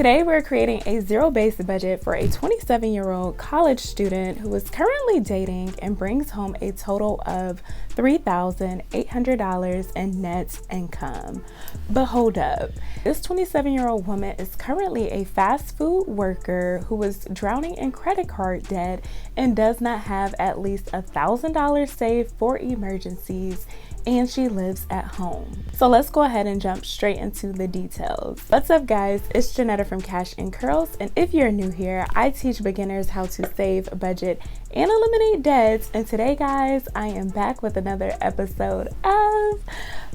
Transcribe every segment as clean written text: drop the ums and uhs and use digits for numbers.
Today we're creating a zero-based budget for a 27-year-old college student who is currently dating and brings home a total of $3,800 in net income. But hold up, this 27-year-old woman is currently a fast food worker who is drowning in credit card debt and does not have at least $1,000 saved for emergencies, and she lives at home. So let's go ahead and jump straight into the details. What's up guys, it's Jeanetta from Cash and Curls, and if you're new here, I teach beginners how to save, budget, and eliminate debts. And today guys, I am back with another episode of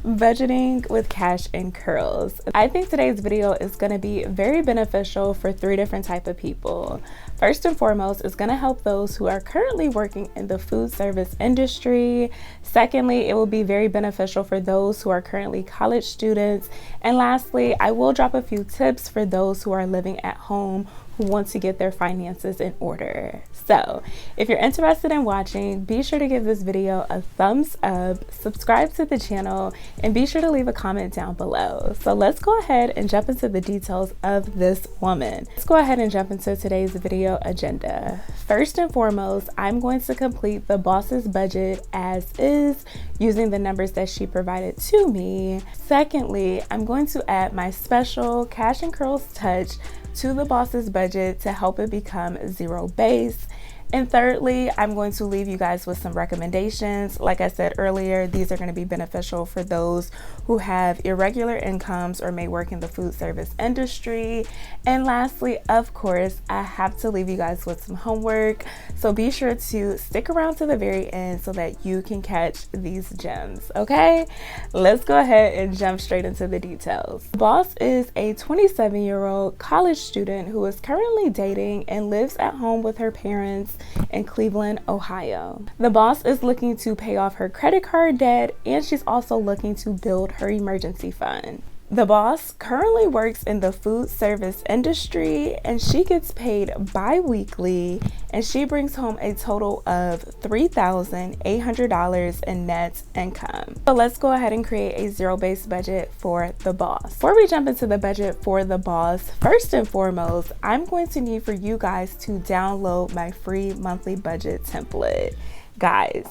budgeting with Cash and Curls. I think today's video is going to be very beneficial for three different types of people. First and foremost, it's going to help those who are currently working in the food service industry. Secondly, it will be very beneficial for those who are currently college students. And lastly, I will drop a few tips for those who are living at home who want to get their finances in order. So if you're interested in watching, be sure to give this video a thumbs up, subscribe to the channel, and be sure to leave a comment down below. So let's go ahead and jump into the details of this woman. Let's go ahead and jump into today's video agenda. First and foremost, I'm going to complete the boss's budget as is using the numbers that she provided to me. Secondly, I'm going to add my special Cash and Curls touch to the boss's budget to help it become zero base. And thirdly, I'm going to leave you guys with some recommendations. Like I said earlier, these are going to be beneficial for those who have irregular incomes or may work in the food service industry. And lastly, of course, I have to leave you guys with some homework. So be sure to stick around to the very end so that you can catch these gems, okay? Let's go ahead and jump straight into the details. Boss is a 27-year-old college student who is currently dating and lives at home with her parents in Cleveland, Ohio. The boss is looking to pay off her credit card debt, and she's also looking to build her emergency fund. The boss currently works in the food service industry and she gets paid bi-weekly, and she brings home a total of $3,800 in net income. So let's go ahead and create a zero-based budget for the boss. Before we jump into the budget for the boss, first and foremost, I'm going to need for you guys to download my free monthly budget template. Guys,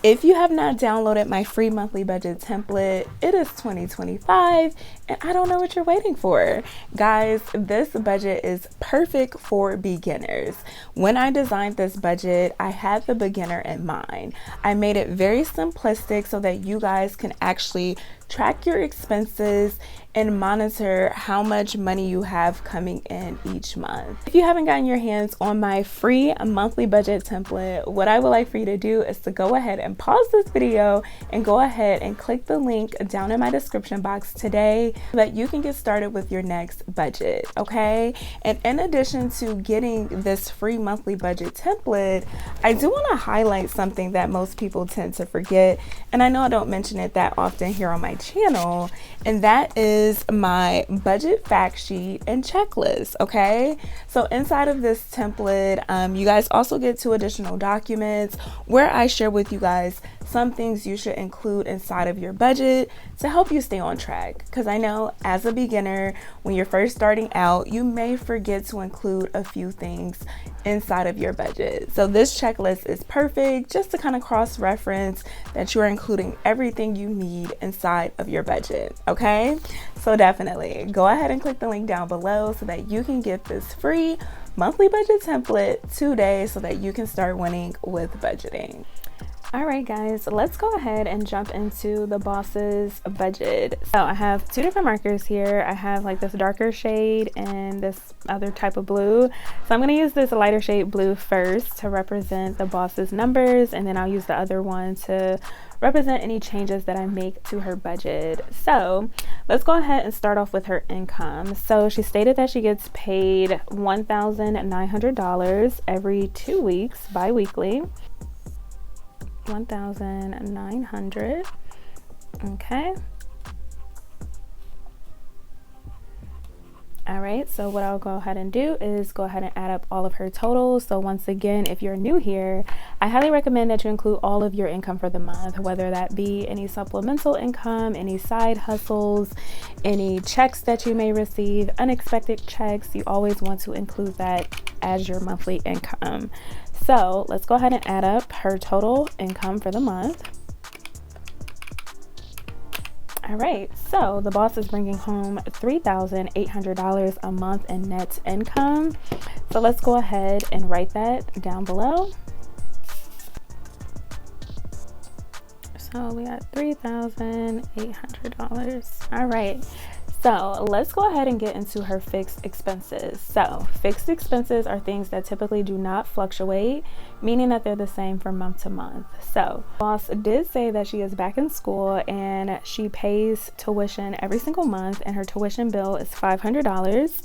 if you have not downloaded my free monthly budget template, it is 2025 and I don't know what you're waiting for. Guys, this budget is perfect for beginners. When I designed this budget, I had the beginner in mind. I made it very simplistic so that you guys can actually track your expenses and monitor how much money you have coming in each month. If you haven't gotten your hands on my free monthly budget template, what I would like for you to do is to go ahead and pause this video and go ahead and click the link down in my description box today so that you can get started with your next budget, okay? And in addition to getting this free monthly budget template, I do want to highlight something that most people tend to forget, and I know I don't mention it that often here on my channel, and that is my budget fact sheet and checklist, okay? So inside of this template, you guys also get 2 additional documents where I share with you guys some things you should include inside of your budget to help you stay on track. Because I know as a beginner, when you're first starting out, you may forget to include a few things inside of your budget. So this checklist is perfect just to kind of cross-reference that you are including everything you need inside of your budget, okay? So definitely go ahead and click the link down below so that you can get this free monthly budget template today so that you can start winning with budgeting. All right guys, let's go ahead and jump into the boss's budget. So I have 2 different markers here. I have like this darker shade and this other type of blue. So I'm going to use this lighter shade blue first to represent the boss's numbers, and then I'll use the other one to represent any changes that I make to her budget. So let's go ahead and start off with her income. So she stated that she gets paid $1,900 every 2 weeks bi-weekly. 1,900. Okay. All right, so what I'll go ahead and do is go ahead and add up all of her totals. So once again, if you're new here, I highly recommend that you include all of your income for the month, whether that be any supplemental income, any side hustles, any checks that you may receive, unexpected checks. You always want to include that as your monthly income. So let's go ahead and add up her total income for the month. All right, so the boss is bringing home $3,800 a month in net income. So let's go ahead and write that down below. So we got $3,800. All right, so let's go ahead and get into her fixed expenses. So fixed expenses are things that typically do not fluctuate, meaning that they're the same from month to month. So boss did say that she is back in school and she pays tuition every single month, and her tuition bill is $500.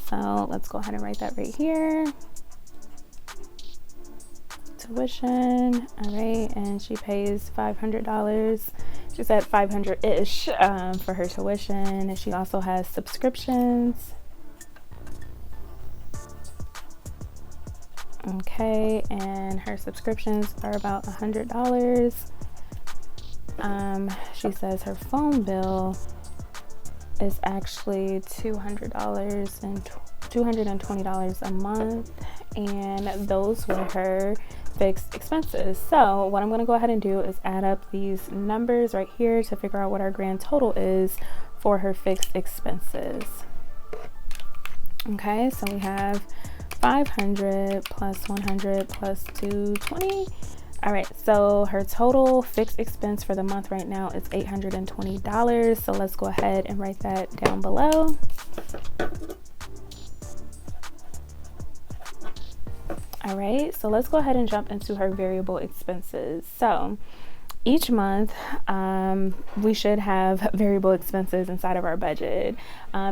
So let's go ahead and write that right here. Tuition. All right, and she pays $500. She said 500-ish for her tuition, and she also has subscriptions. Okay, and her subscriptions are about $100. She says her phone bill is actually $220 a month, and those were her fixed expenses. So what I'm going to go ahead and do is add up these numbers right here to figure out what our grand total is for her fixed expenses. Okay, so we have 500 plus 100 plus 220. All right, so her total fixed expense for the month right now is $820. So let's go ahead and write that down below. All right, so let's go ahead and jump into her variable expenses. So each month, we should have variable expenses inside of our budget.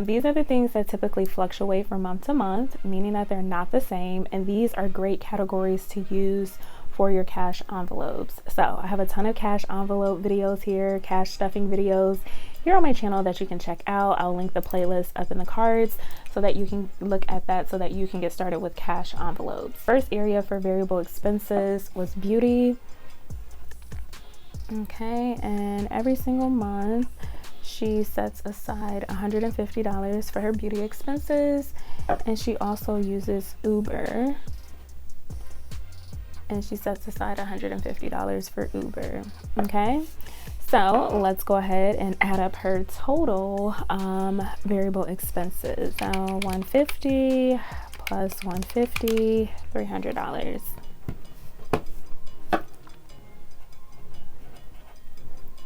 These are the things that typically fluctuate from month to month, meaning that they're not the same. And these are great categories to use for your cash envelopes. So I have a ton of cash envelope videos here, cash stuffing videos here on my channel that you can check out. I'll link the playlist up in the cards so that you can look at that, so that you can get started with cash envelopes. First area for variable expenses was beauty. Okay, and every single month she sets aside $150 for her beauty expenses, and she also uses Uber, and she sets aside $150 for Uber. Okay, so let's go ahead and add up her total variable expenses. So 150 plus 150, $300.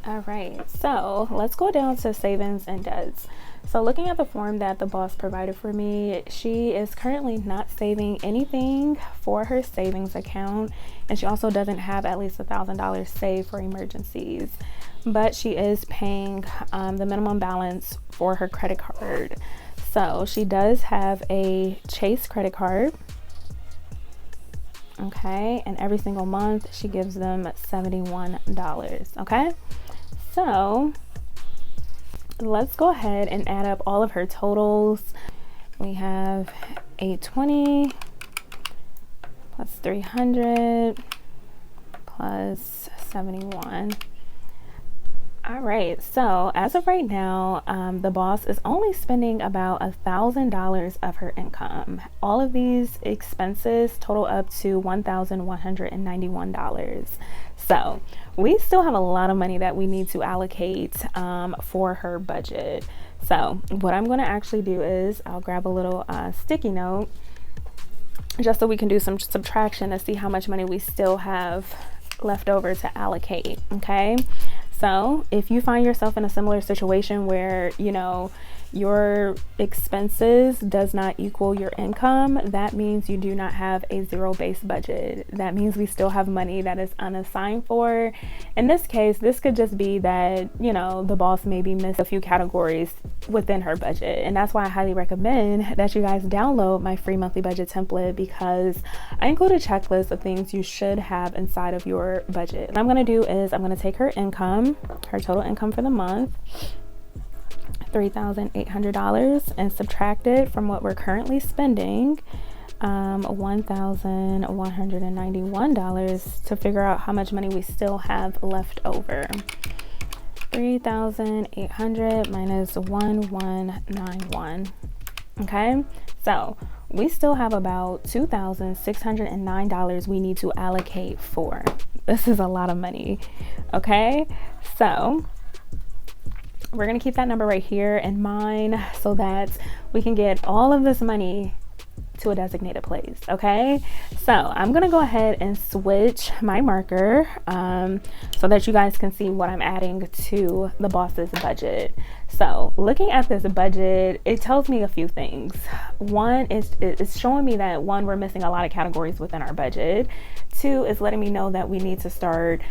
All right, so let's go down to savings and debts. So looking at the form that the boss provided for me, she is currently not saving anything for her savings account, and she also doesn't have at least $1,000 saved for emergencies, but she is paying the minimum balance for her credit card. So she does have a Chase credit card. Okay, and every single month she gives them $71. Okay, so let's go ahead and add up all of her totals. We have 820 plus 300 plus 71. All right, so as of right now, the boss is only spending about $1,000 of her income. All of these expenses total up to $1,191. So we still have a lot of money that we need to allocate for her budget. So what I'm going to actually do is I'll grab a little sticky note just so we can do some subtraction to see how much money we still have left over to allocate. Okay, so if you find yourself in a similar situation where, you know, your expenses does not equal your income, that means you do not have a zero-based budget. That means we still have money that is unassigned for. In this case, this could just be that, you know, the boss maybe missed a few categories within her budget. And that's why I highly recommend that you guys download my free monthly budget template, because I include a checklist of things you should have inside of your budget. What I'm going to do is I'm going to take her income, her total income for the month, $3,800 and subtract it from what we're currently spending, $1,191, to figure out how much money we still have left over. 3,800 minus 1,191. Okay, so we still have about $2,609 we need to allocate for. This is a lot of money. Okay, so we're gonna keep that number right here in mind so that we can get all of this money to a designated place. Okay, so I'm gonna go ahead and switch my marker so that you guys can see what I'm adding to the boss's budget. So looking at this budget, it tells me a few things. One is it's showing me that, one, we're missing a lot of categories within our budget. Two, is letting me know that we need to start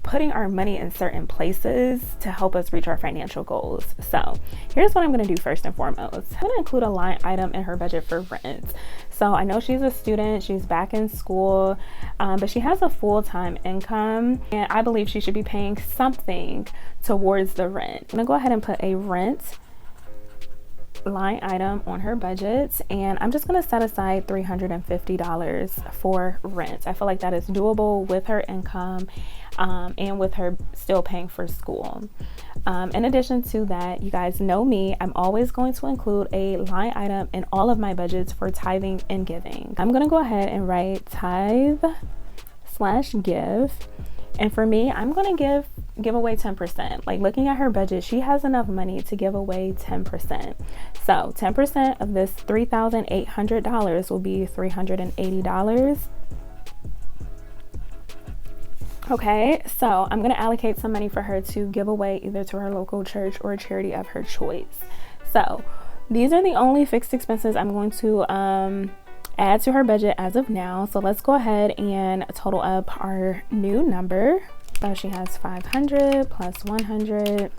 putting our money in certain places to help us reach our financial goals. So here's what I'm going to do first and foremost. I'm going to include a line item in her budget for rent. So I know she's a student, she's back in school, but she has a full-time income, and I believe she should be paying something towards the rent. I'm going to go ahead and put a rent line item on her budget, and I'm just going to set aside $350 for rent. I feel like that is doable with her income and with her still paying for school. In addition to that, you guys know me, I'm always going to include a line item in all of my budgets for tithing and giving. I'm going to go ahead and write tithe/give. And for me, I'm going to give away 10%. Like, looking at her budget, she has enough money to give away 10%. So 10% of this $3,800 will be $380. Okay, so I'm going to allocate some money for her to give away either to her local church or a charity of her choice. So these are the only fixed expenses I'm going to add to her budget as of now. So let's go ahead and total up our new number. So she has 500 plus 100,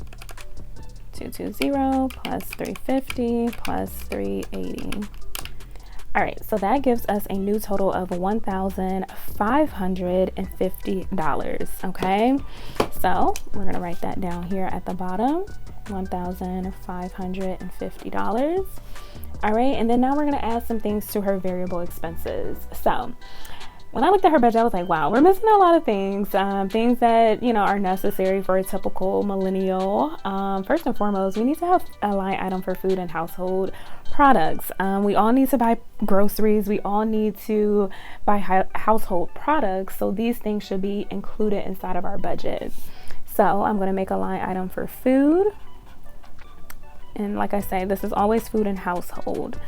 220 plus 350 plus 380. All right, so that gives us a new total of $1,550. Okay, so we're gonna write that down here at the bottom, $1,550. All right, and then now we're gonna add some things to her variable expenses. So when I looked at her budget, I was like, wow, we're missing a lot of things, things that, you know, are necessary for a typical millennial. First and foremost, we need to have a line item for food and household products. We all need to buy groceries. We all need to buy household products. So these things should be included inside of our budget. So I'm going to make a line item for food. And like I say, this is always food and household.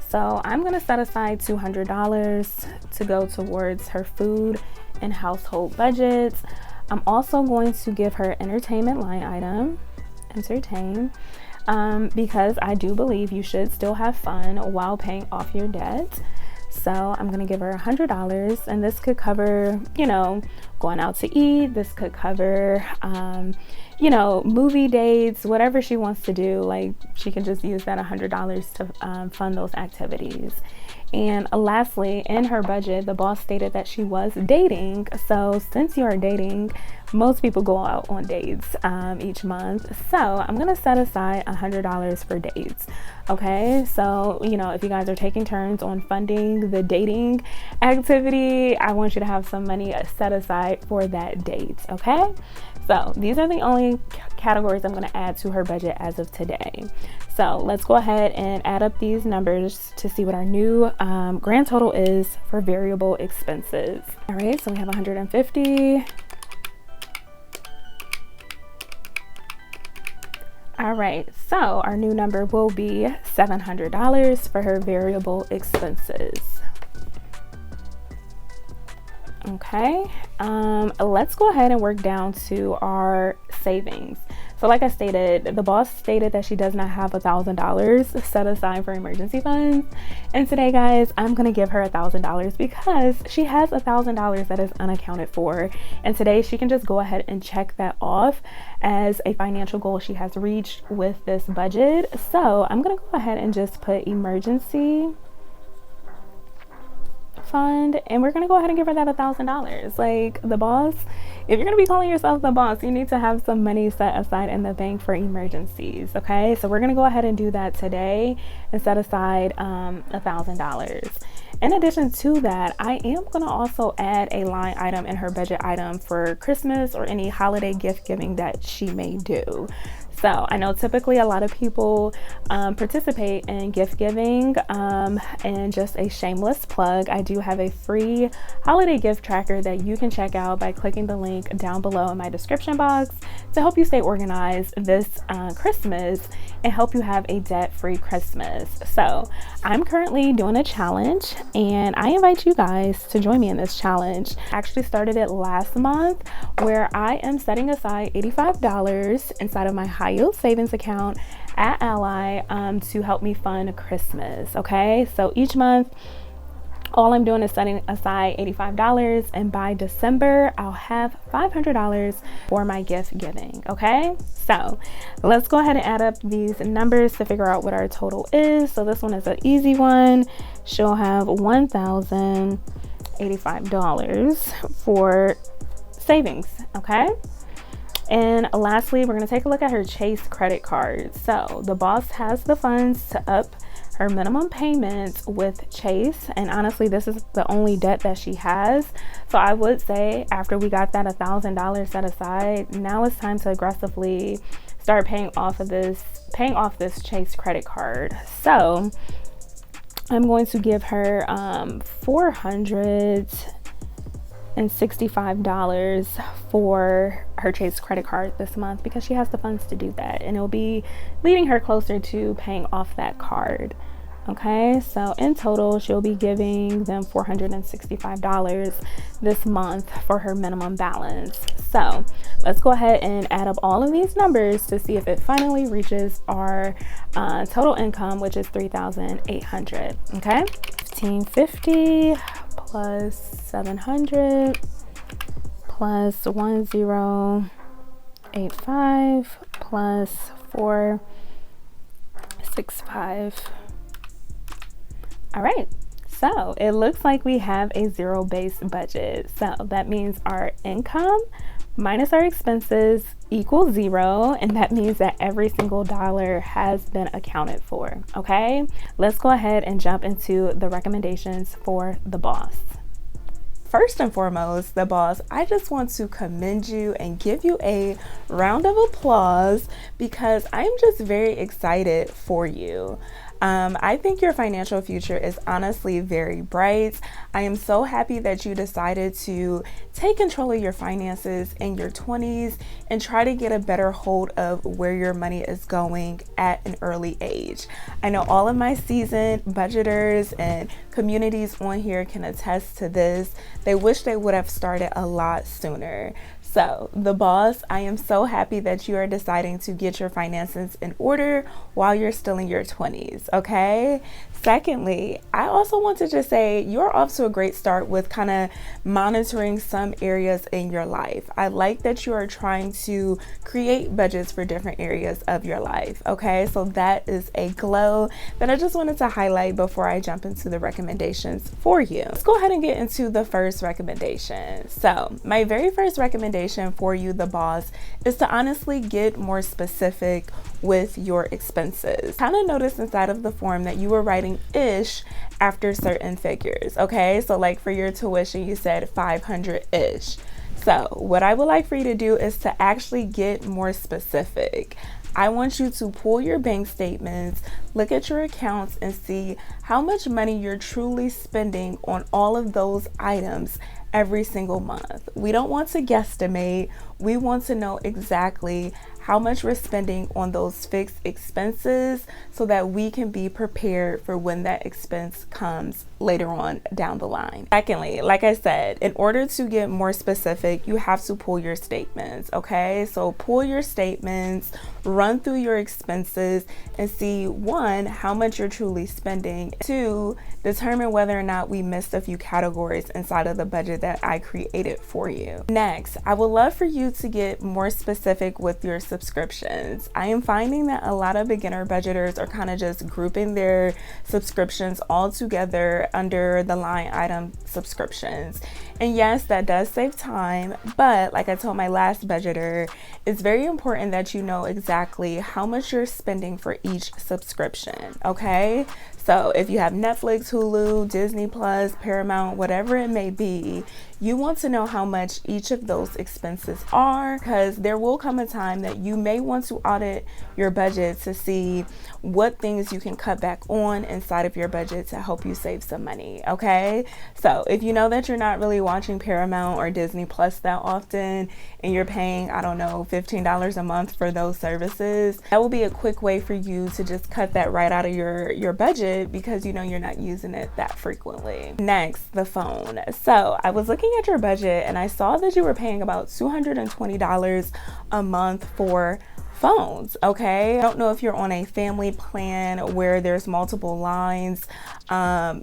So I'm going to set aside $200 to go towards her food and household budgets. I'm also going to give her entertainment line item, entertain, because I do believe you should still have fun while paying off your debt. So I'm going to give her $100, and this could cover, you know, going out to eat. This could cover, you know, movie dates, whatever she wants to do. Like, she can just use that $100 to fund those activities. And lastly, in her budget, the boss stated that she was dating. So since you are dating, most people go out on dates each month. So I'm going to set aside $100 for dates. Okay, so, you know, if you guys are taking turns on funding the dating activity, I want you to have some money set aside for that date. Okay, so these are the only categories I'm going to add to her budget as of today. So let's go ahead and add up these numbers to see what our new grand total is for variable expenses. All right, so we have 150. All right, so our new number will be $700 for her variable expenses. Okay, let's go ahead and work down to our savings. So like I stated, the boss stated that she does not have $1,000 set aside for emergency funds. And today, guys, I'm going to give her $1,000 because she has $1,000 that is unaccounted for. And today she can just go ahead and check that off as a financial goal she has reached with this budget. So I'm going to go ahead and just put emergency fund, and we're gonna go ahead and give her that $1,000. Like, the boss if you're gonna be calling yourself the boss, you need to have some money set aside in the bank for emergencies. Okay, so we're gonna go ahead and do that today and set aside $1,000. In addition to that, I am going to also add a line item in her budget item for Christmas or any holiday gift giving that she may do. So I know typically a lot of people participate in gift giving, and just a shameless plug, I do have a free holiday gift tracker that you can check out by clicking the link down below in my description box to help you stay organized this Christmas and help you have a debt-free Christmas. So I'm currently doing a challenge and I invite you guys to join me in this challenge. I actually started it last month, where I am setting aside $85 inside of my high yield savings account at Ally to help me fund Christmas. Okay, so each month all I'm doing is setting aside $85, and by December I'll have $500 for my gift giving. Okay, so let's go ahead and add up these numbers to figure out what our total is. So this one is an easy one. She'll have $1,085 for savings. Okay, and lastly, we're going to take a look at her Chase credit card. So the boss has the funds to up her minimum payments with Chase, and honestly this is the only debt that she has. So I would say after we got that $1,000 set aside, now it's time to aggressively start paying off this Chase credit card. So I'm going to give her $465 for her Chase credit card this month, because she has the funds to do that, and it'll be leading her closer to paying off that card. Okay, so in total she'll be giving them $465 this month for her minimum balance. So let's go ahead and add up all of these numbers to see if it finally reaches our total income, which is $3,800. Okay, 1,550 plus 700 plus 1085 plus 465. All right, so it looks like we have a zero-based budget. So that means our income minus our expenses equals zero, and that means that every single dollar has been accounted for. Okay, let's go ahead and jump into the recommendations for the boss. First and foremost, the boss, I just want to commend you and give you a round of applause, because I'm just very excited for you. I think your financial future is honestly very bright. I am so happy that you decided to take control of your finances in your 20s and try to get a better hold of where your money is going at an early age. I know all of my seasoned budgeters and communities on here can attest to this. They wish they would have started a lot sooner. So the boss, I am so happy that you are deciding to get your finances in order while you're still in your 20s, okay? Secondly, I also want to just say you're off to a great start with kind of monitoring some areas in your life. I like that you are trying to create budgets for different areas of your life, okay? So that is a glow that I just wanted to highlight before I jump into the recommendations for you. Let's go ahead and get into the first recommendation. So my very first recommendation for you, the boss, is to honestly get more specific with your expenses. Kind of notice inside of the form that you were writing ish after certain figures. Okay, so like for your tuition you said 500-ish. So what I would like for you to do is to actually get more specific. I want you to pull your bank statements, look at your accounts, and see how much money you're truly spending on all of those items every single month. We don't want to guesstimate. We want to know exactly how much we're spending on those fixed expenses so that we can be prepared for when that expense comes later on down the line. Secondly, like I said, in order to get more specific, you have to pull your statements, okay? So pull your statements, run through your expenses, and see, one, how much you're truly spending. Two, determine whether or not we missed a few categories inside of the budget that I created for you. Next, I would love for you to get more specific with your subscriptions. I am finding that a lot of beginner budgeters are kind of just grouping their subscriptions all together under the line item subscriptions. And yes, that does save time, but like I told my last budgeter, it's very important that you know exactly how much you're spending for each subscription, okay? So if you have Netflix, Hulu, Disney Plus, Paramount, whatever it may be, you want to know how much each of those expenses are, because there will come a time that you may want to audit your budget to see what things you can cut back on inside of your budget to help you save some money, okay? So if you know that you're not really watching Paramount or Disney Plus that often and you're paying, I don't know, $15 a month for those services, that will be a quick way for you to just cut that right out of your budget because you know you're not using it that frequently. Next, the phone. So I was looking at your budget and I saw that you were paying about $220 a month for phones, okay? I don't know if you're on a family plan where there's multiple lines,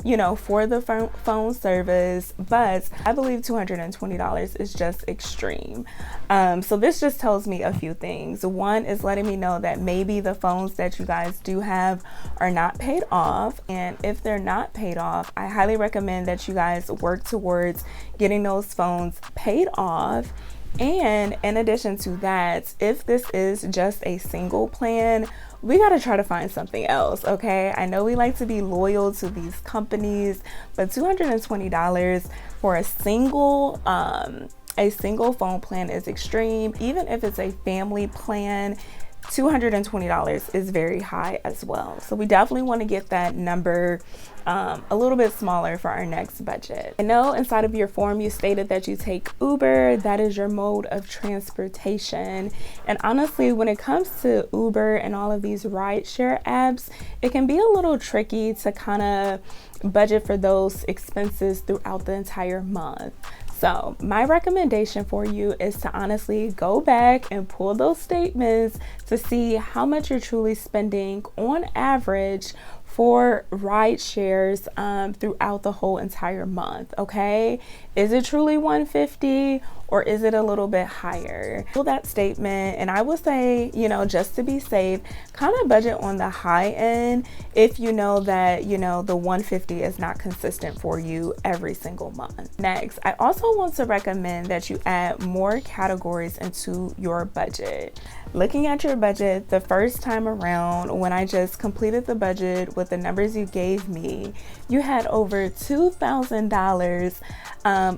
you know, for the phone service, but I believe $220 is just extreme. So this just tells me a few things. One is letting me know that maybe the phones that you guys do have are not paid off, and if they're not paid off, I highly recommend that you guys work towards getting those phones paid off. And in addition to that, if this is just a single plan, we got to try to find something else, okay? I know we like to be loyal to these companies, but $220 for a single phone plan is extreme. Even if it's a family plan, $220 is very high as well. So we definitely want to get that number a little bit smaller for our next budget. I know inside of your form you stated that you take Uber, that is your mode of transportation. And honestly, when it comes to Uber and all of these rideshare apps, it can be a little tricky to kind of budget for those expenses throughout the entire month. So my recommendation for you is to honestly go back and pull those statements to see how much you're truly spending on average for ride shares throughout the whole entire month, okay? Is it truly $150 or is it a little bit higher? Pull that statement, and I would say, you know, just to be safe, kind of budget on the high end if you know that, you know, the $150 is not consistent for you every single month. Next, I also want to recommend that you add more categories into your budget. Looking at your budget the first time around, when I just completed the budget with the numbers you gave me, you had over $2,000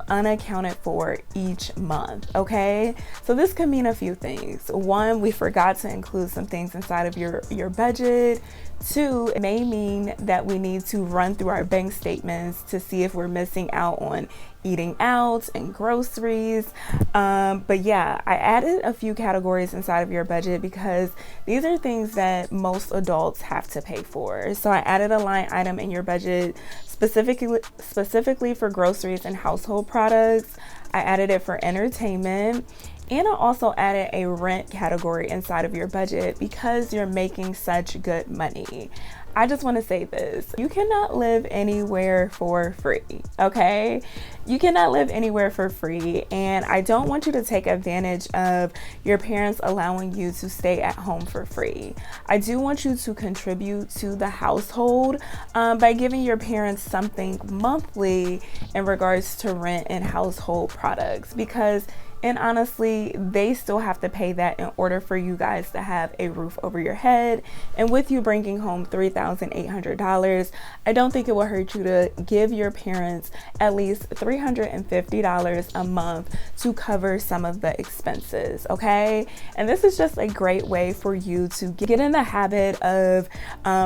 unaccounted for each month, okay? So this could mean a few things. One, we forgot to include some things inside of your budget. Two, it may mean that we need to run through our bank statements to see if we're missing out on eating out and groceries. But yeah, I added a few categories inside of your budget because these are things that most adults have to pay for. So I added a line item in your budget specifically for groceries and household products. I added it for entertainment. And I also added a rent category inside of your budget because you're making such good money. I just want to say this. You cannot live anywhere for free, okay? You cannot live anywhere for free, and I don't want you to take advantage of your parents allowing you to stay at home for free. I do want you to contribute to the household by giving your parents something monthly in regards to rent and household products, because and honestly, they still have to pay that in order for you guys to have a roof over your head. And with you bringing home $3,800, I don't think it will hurt you to give your parents at least $350 a month to cover some of the expenses, okay? And this is just a great way for you to get in the habit of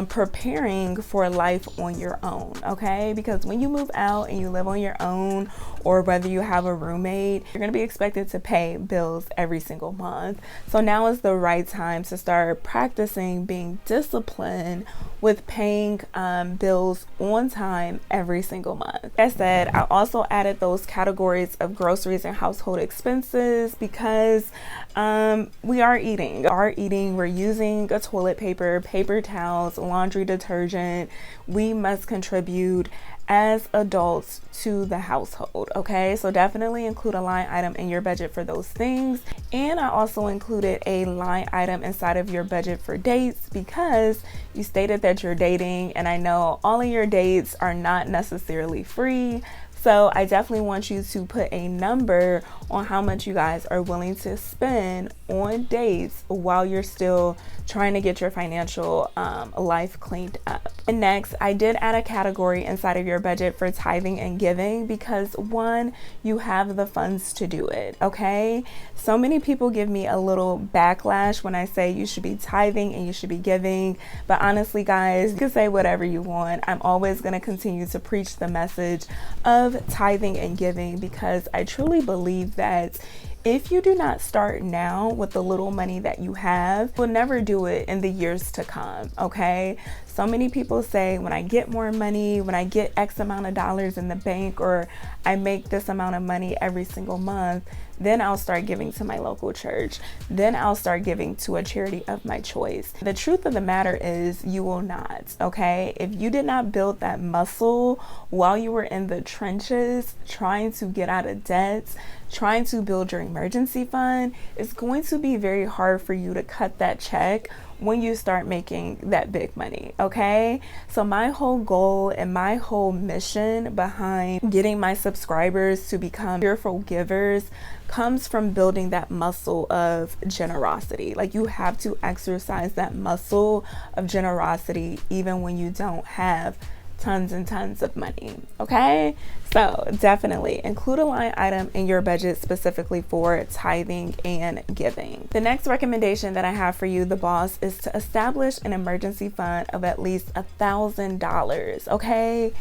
preparing for life on your own, okay? Because when you move out and you live on your own, or whether you have a roommate, you're gonna be expected to pay bills every single month. So now is the right time to start practicing being disciplined with paying bills on time every single month. Like I said, I also added those categories of groceries and household expenses because we are eating, we're using a toilet paper, paper towels, laundry detergent. We must contribute as adults to the household. Okay, so definitely include a line item in your budget for those things. And I also included a line item inside of your budget for dates, because you stated that you're dating, and I know all of your dates are not necessarily free. So I definitely want you to put a number on how much you guys are willing to spend on dates while you're still trying to get your financial life cleaned up. And next, I did add a category inside of your budget for tithing and giving, because one, you have the funds to do it, okay? So many people give me a little backlash when I say you should be tithing and you should be giving, but honestly, guys, you can say whatever you want. I'm always going to continue to preach the message of tithing and giving, because I truly believe that if you do not start now with the little money that you have, you'll never do it in the years to come, okay? So many people say, when I get more money, when I get X amount of dollars in the bank, or I make this amount of money every single month, then I'll start giving to my local church. Then I'll start giving to a charity of my choice. The truth of the matter is, you will not, okay? If you did not build that muscle while you were in the trenches, trying to get out of debt, trying to build your emergency fund, it's going to be very hard for you to cut that check when you start making that big money, okay? So my whole goal and my whole mission behind getting my subscribers to become cheerful givers comes from building that muscle of generosity. Like, you have to exercise that muscle of generosity even when you don't have tons and tons of money, okay? So definitely include a line item in your budget specifically for tithing and giving. The next recommendation that I have for you, the boss, is to establish an emergency fund of at least $1,000, okay?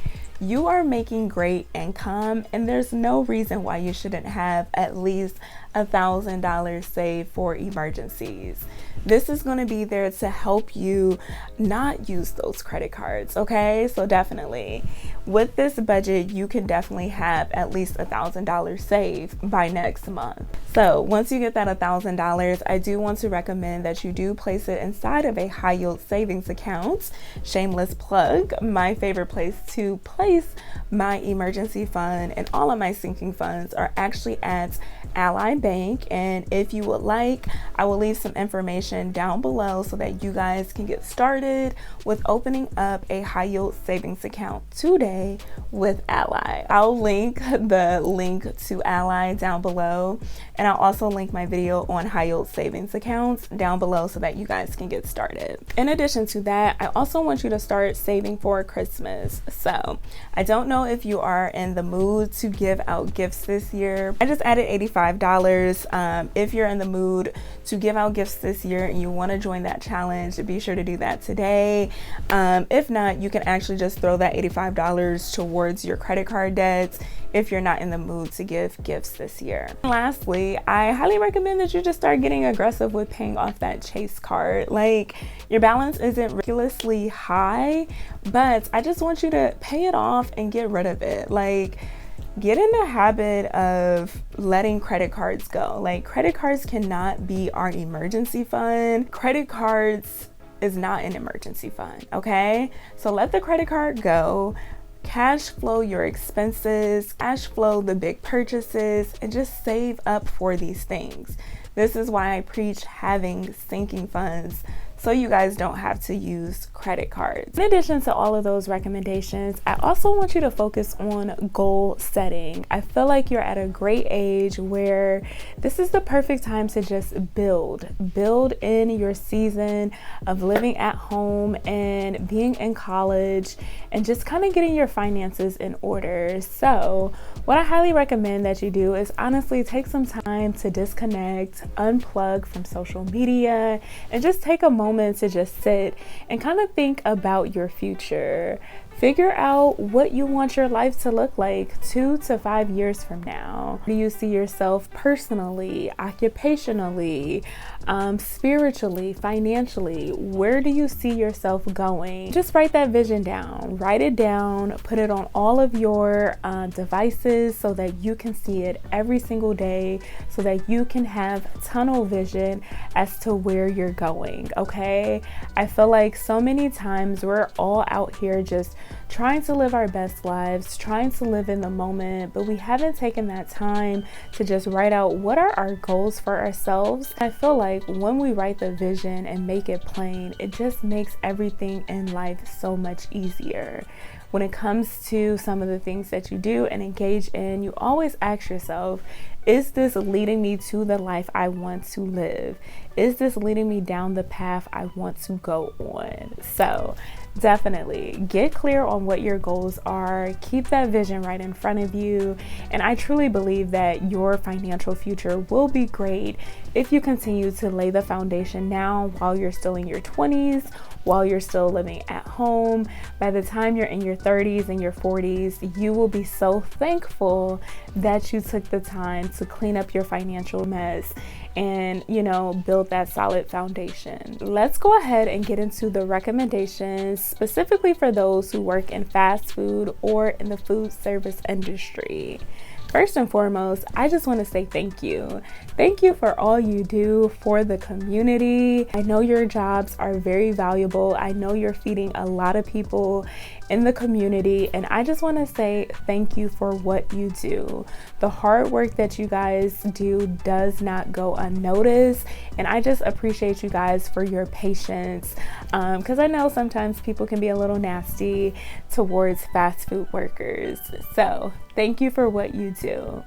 You are making great income, and there's no reason why you shouldn't have at least $1,000 saved for emergencies. This is going to be there to help you not use those credit cards, okay? So definitely, with this budget, you can definitely have at least $1,000 saved by next month. So once you get that $1,000, I do want to recommend that you do place it inside of a high yield savings account. Shameless plug, my favorite place to place my emergency fund and all of my sinking funds are actually at Ally Bank. And if you would like, I will leave some information down below so that you guys can get started with opening up a high yield savings account today with Ally. I'll link the link to Ally down below, and I'll also link my video on high yield savings accounts down below so that you guys can get started. In addition to that, I also want you to start saving for Christmas. So I don't know if you are in the mood to give out gifts this year. I just added $85. If you're in the mood to give out gifts this year and you want to join that challenge, be sure to do that today. If not, you can actually just throw that $85 towards your credit card debts if you're not in the mood to give gifts this year. And lastly, I highly recommend that you just start getting aggressive with paying off that Chase card. Like, your balance isn't ridiculously high, but I just want you to pay it off and get rid of it. Like, get in the habit of letting credit cards go. Like, credit cards cannot be our emergency fund. Credit cards is not an emergency fund, okay? So let the credit card go. Cash flow your expenses, cash flow the big purchases, and just save up for these things. This is why I preach having sinking funds, so you guys don't have to use credit cards. In addition to all of those recommendations, I also want you to focus on goal setting. I feel like you're at a great age where this is the perfect time to just build in your season of living at home and being in college and just kind of getting your finances in order. So what I highly recommend that you do is honestly take some time to disconnect, unplug from social media, and just take a moment to just sit and kind of think about your future. Figure out what you want your life to look like 2 to 5 years from now. Do you see yourself personally, occupationally, spiritually, financially? Where do you see yourself going? Just write that vision down. Write it down, put it on all of your devices so that you can see it every single day, so that you can have tunnel vision as to where you're going, okay? I feel like so many times we're all out here just trying to live our best lives, trying to live in the moment, but we haven't taken that time to just write out what are our goals for ourselves. I feel like when we write the vision and make it plain, it just makes everything in life so much easier. When it comes to some of the things that you do and engage in, you always ask yourself, is this leading me to the life I want to live? Is this leading me down the path I want to go on? So definitely get clear on what your goals are. Keep that vision right in front of you. And I truly believe that your financial future will be great if you continue to lay the foundation now while you're still in your 20s, while you're still living at home. By the time you're in your 30s and your 40s, you will be so thankful that you took the time to clean up your financial mess and, build that solid foundation. Let's go ahead and get into the recommendations specifically for those who work in fast food or in the food service industry. First and foremost, I just want to say thank you. Thank you for all you do for the community. I know your jobs are very valuable. I know you're feeding a lot of people in the community, and I just want to say thank you for what you do. The hard work that you guys do does not go unnoticed, and I just appreciate you guys for your patience, because I know sometimes people can be a little nasty towards fast food workers. So thank you for what you do.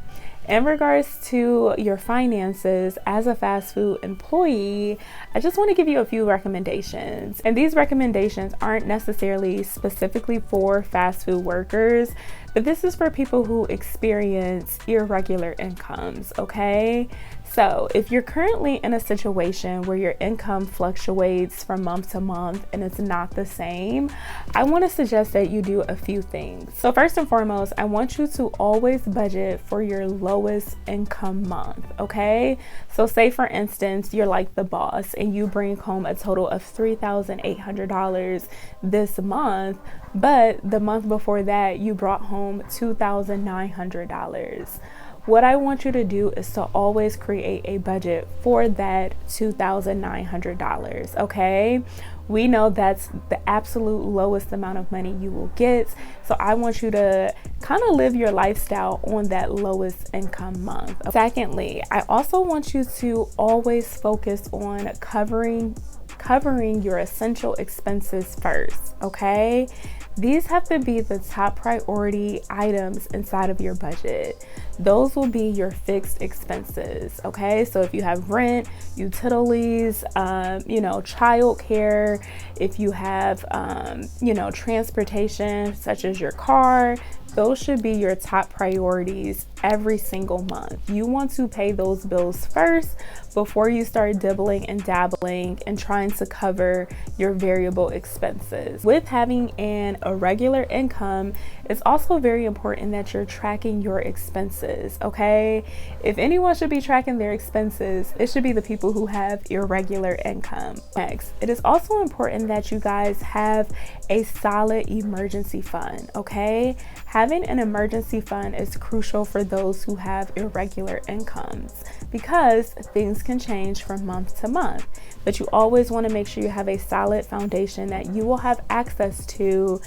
In regards to your finances as a fast food employee, I just want to give you a few recommendations. And these recommendations aren't necessarily specifically for fast food workers, but this is for people who experience irregular incomes, okay? So if you're currently in a situation where your income fluctuates from month to month and it's not the same, I want to suggest that you do a few things. So first and foremost, I want you to always budget for your lowest income month, okay? So say for instance, you're like the boss and you bring home a total of $3,800 this month, but the month before that you brought home $2,900. What I want you to do is to always create a budget for that $2,900, okay? We know that's the absolute lowest amount of money you will get. So I want you to kind of live your lifestyle on that lowest income month. Secondly, I also want you to always focus on covering your essential expenses first, okay? These have to be the top priority items inside of your budget. Those will be your fixed expenses, okay? So if you have rent, utilities, child care, if you have, transportation such as your car, those should be your top priorities every single month. You want to pay those bills first before you start dibbling and dabbling and trying to cover your variable expenses. With having an irregular income, it's also very important that you're tracking your expenses, okay? If anyone should be tracking their expenses, it should be the people who have irregular income. Next, it is also important that you guys have a solid emergency fund, okay? Having an emergency fund is crucial for those who have irregular incomes because things can change from month to month, but you always want to make sure you have a solid foundation that you will have access to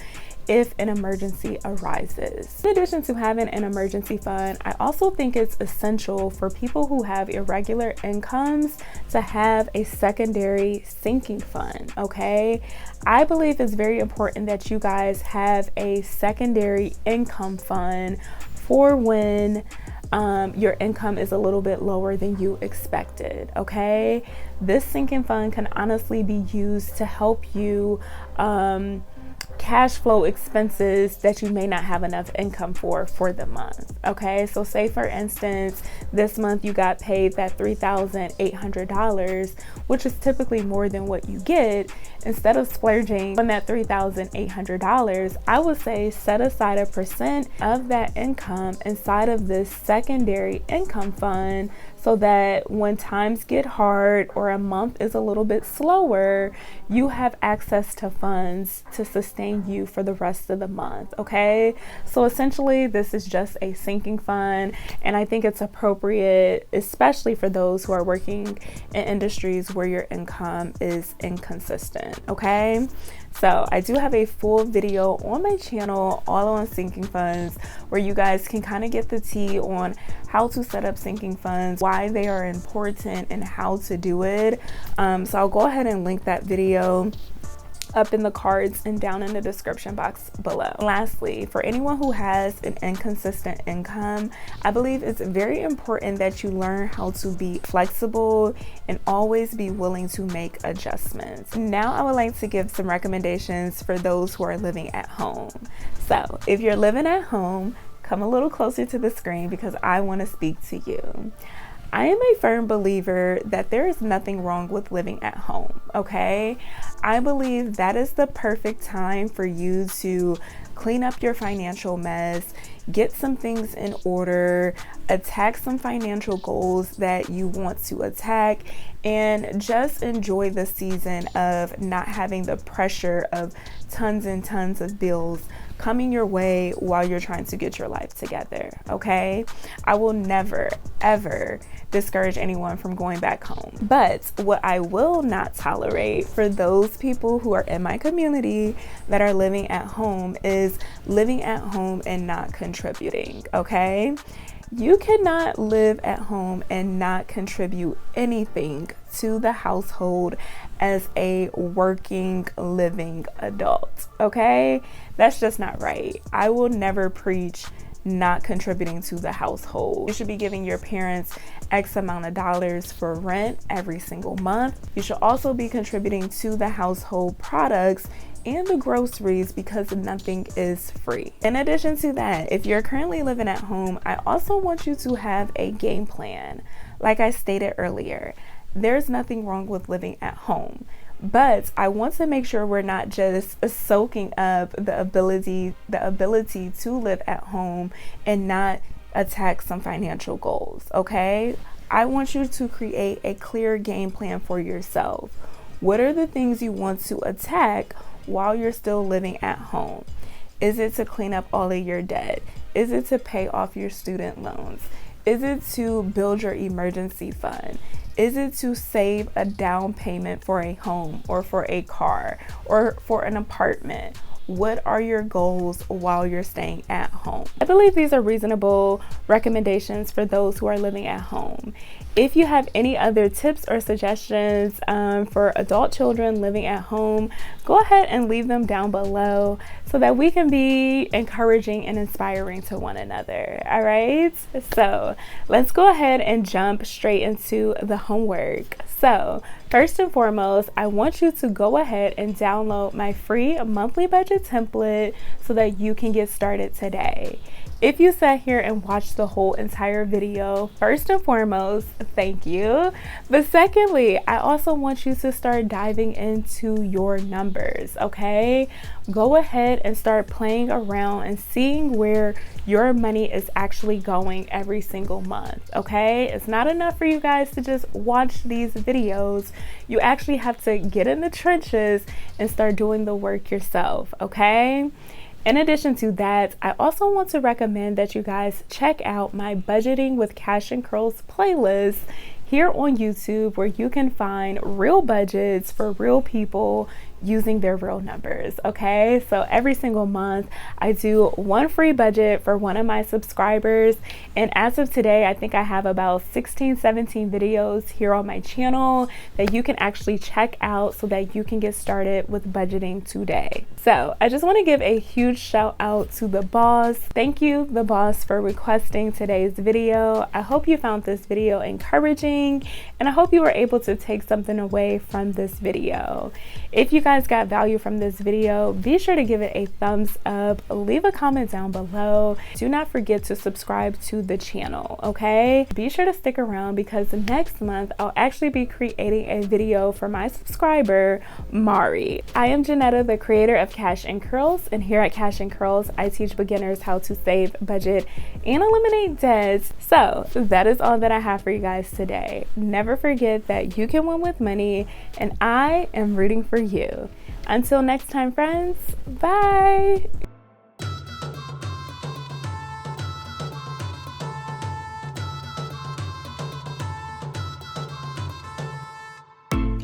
if an emergency arises. In addition to having an emergency fund, I also think it's essential for people who have irregular incomes to have a secondary sinking fund, okay? I believe it's very important that you guys have a secondary income fund for when your income is a little bit lower than you expected, okay? This sinking fund can honestly be used to help you cash flow expenses that you may not have enough income for the month, okay? So say for instance, this month you got paid that $3,800, which is typically more than what you get. Instead of splurging on that $3,800, I would say set aside a percent of that income inside of this secondary income fund so that when times get hard or a month is a little bit slower, you have access to funds to sustain sustain you for the rest of the month, okay? So essentially, this is just a sinking fund, and I think it's appropriate, especially for those who are working in industries where your income is inconsistent, okay? So I do have a full video on my channel all on sinking funds, where you guys can kind of get the tea on how to set up sinking funds, why they are important, and how to do it. So I'll go ahead and link that video up in the cards and down in the description box below. Lastly, for anyone who has an inconsistent income, I believe it's very important that you learn how to be flexible and always be willing to make adjustments. Now I would like to give some recommendations for those who are living at home. So if you're living at home, come a little closer to the screen because I want to speak to you. I am a firm believer that there is nothing wrong with living at home, okay? I believe that is the perfect time for you to clean up your financial mess, get some things in order, attack some financial goals that you want to attack, and just enjoy the season of not having the pressure of tons and tons of bills coming your way while you're trying to get your life together, okay? I will never, ever discourage anyone from going back home. But what I will not tolerate for those people who are in my community that are living at home is living at home and not contributing, okay? You cannot live at home and not contribute anything to the household as a working, living adult, okay? That's just not right. I will never preach not contributing to the household. You should be giving your parents X amount of dollars for rent every single month. You should also be contributing to the household products and the groceries because nothing is free. In addition to that, if you're currently living at home, I also want you to have a game plan. Like I stated earlier, there's nothing wrong with living at home, but I want to make sure we're not just soaking up the ability to live at home and not attack some financial goals, okay? I want you to create a clear game plan for yourself. What are the things you want to attack while you're still living at home? Is it to clean up all of your debt? Is it to pay off your student loans? Is it to build your emergency fund? Is it to save a down payment for a home or for a car or for an apartment? What are your goals while you're staying at home? I believe these are reasonable recommendations for those who are living at home. If you have any other tips or suggestions for adult children living at home, go ahead and leave them down below so that we can be encouraging and inspiring to one another. All right, so let's go ahead and jump straight into the homework. So first and foremost, I want you to go ahead and download my free monthly budget template so that you can get started today. If you sat here and watched the whole entire video, first and foremost, thank you. But secondly, I also want you to start diving into your numbers, okay? Go ahead and start playing around and seeing where your money is actually going every single month, okay? It's not enough for you guys to just watch these videos. You actually have to get in the trenches and start doing the work yourself, okay? In addition to that, I also want to recommend that you guys check out my Budgeting with Cash and Curls playlist here on YouTube, where you can find real budgets for real people using their real numbers, okay? So every single month I do one free budget for one of my subscribers, and as of today I think I have about 16-17 videos here on my channel that you can actually check out so that you can get started with budgeting today. So I just want to give a huge shout out to the boss. Thank you, the boss, for requesting today's video. I hope you found this video encouraging, and I hope you were able to take something away from this video. If you guys got value from this video, be sure to give it a thumbs up, leave a comment down below. Do not forget to subscribe to the channel, okay? Be sure to stick around because next month I'll actually be creating a video for my subscriber, Mari. I am Jeanetta, the creator of Cash and Curls, and here at Cash and Curls, I teach beginners how to save, budget, and eliminate debts. So that is all that I have for you guys today. Never forget that you can win with money, and I am rooting for you. Until next time, friends, bye.